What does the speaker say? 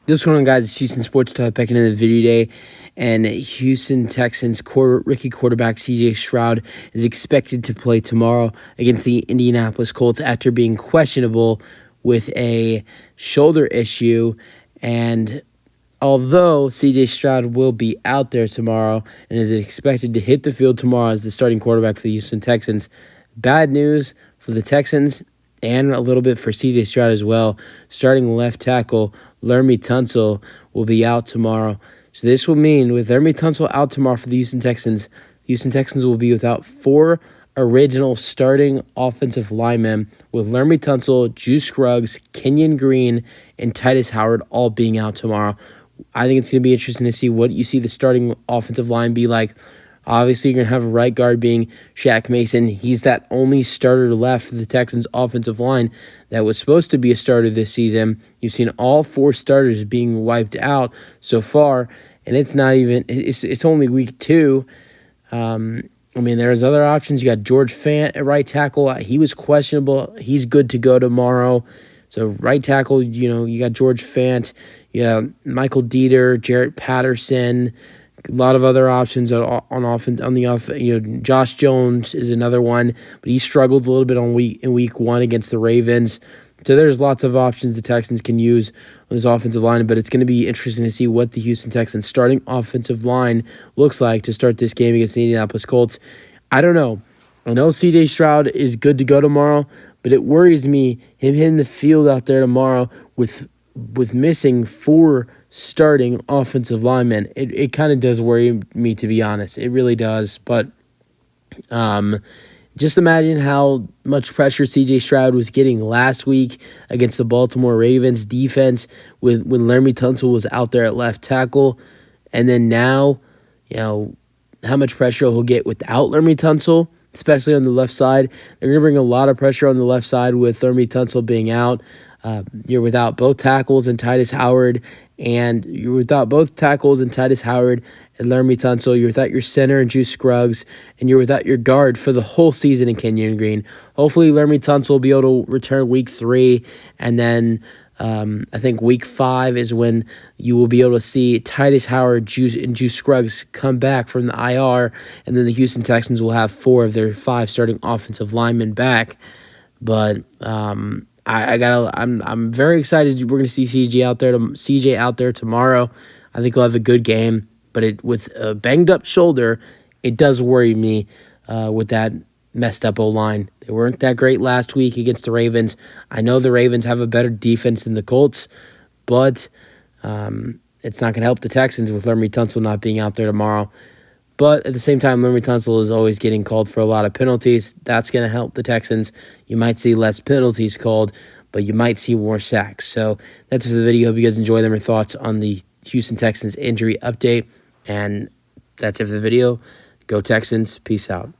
What's going on, guys? It's Houston Sports Talk back into the video today. And Houston Texans rookie quarterback C.J. Stroud is expected to play tomorrow against the Indianapolis Colts after being questionable with a shoulder issue. And although C.J. Stroud will be out there tomorrow and is expected to hit the field tomorrow as the starting quarterback for the Houston Texans, bad news for the Texans and a little bit for C.J. Stroud as well. Starting left tackle Laremy Tunsil will be out tomorrow. So this will mean with Laremy Tunsil out tomorrow for the Houston Texans will be without 4 original starting offensive linemen, with Laremy Tunsil, Juice Scruggs, Kenyon Green, and Titus Howard all being out tomorrow. I think it's going to be interesting to see what you see the starting offensive line be like. Obviously, you're going to have a right guard being Shaq Mason. He's that only starter left for the Texans' offensive line that was supposed to be a starter this season. You've seen all 4 starters being wiped out so far, and it's not even – it's only week 2. There's other options. You got George Fant at right tackle. He was questionable. He's good to go tomorrow. So right tackle, you got George Fant. You got Michael Dieter, Jarrett Patterson. A lot of other options on the off. Josh Jones is another one, but he struggled a little bit in week 1 against the Ravens. So there's lots of options the Texans can use on this offensive line, but it's going to be interesting to see what the Houston Texans starting offensive line looks like to start this game against the Indianapolis Colts. I don't know. I know C.J. Stroud is good to go tomorrow, but it worries me him hitting the field out there tomorrow with missing 4 starting offensive linemen. It kind of does worry me, to be honest. It really does. But just imagine how much pressure C.J. Stroud was getting last week against the Baltimore Ravens defense when Laremy Tunsil was out there at left tackle. And then now, how much pressure he'll get without Laremy Tunsil, especially on the left side. They're going to bring a lot of pressure on the left side with Laremy Tunsil being out. You're without both tackles and Titus Howard, and you're without both tackles and Titus Howard and Laremy Tunsil. You're without your center and Juice Scruggs, and you're without your guard for the whole season in Kenyon Green. Hopefully, Laremy Tunsil will be able to return week 3, and then I think week 5 is when you will be able to see Titus Howard and Juice Scruggs come back from the IR, and then the Houston Texans will have 4 of their 5 starting offensive linemen back. But I'm very excited. We're going to see CJ out there tomorrow. I think he'll have a good game, but with a banged up shoulder, it does worry me with that messed up O-line. They weren't that great last week against the Ravens. I know the Ravens have a better defense than the Colts, but it's not going to help the Texans with Laremy Tunsil not being out there tomorrow. But at the same time, Laremy Tunsil is always getting called for a lot of penalties. That's going to help the Texans. You might see less penalties called, but you might see more sacks. So that's for the video. Hope you guys enjoy them or thoughts on the Houston Texans injury update. And that's it for the video. Go Texans. Peace out.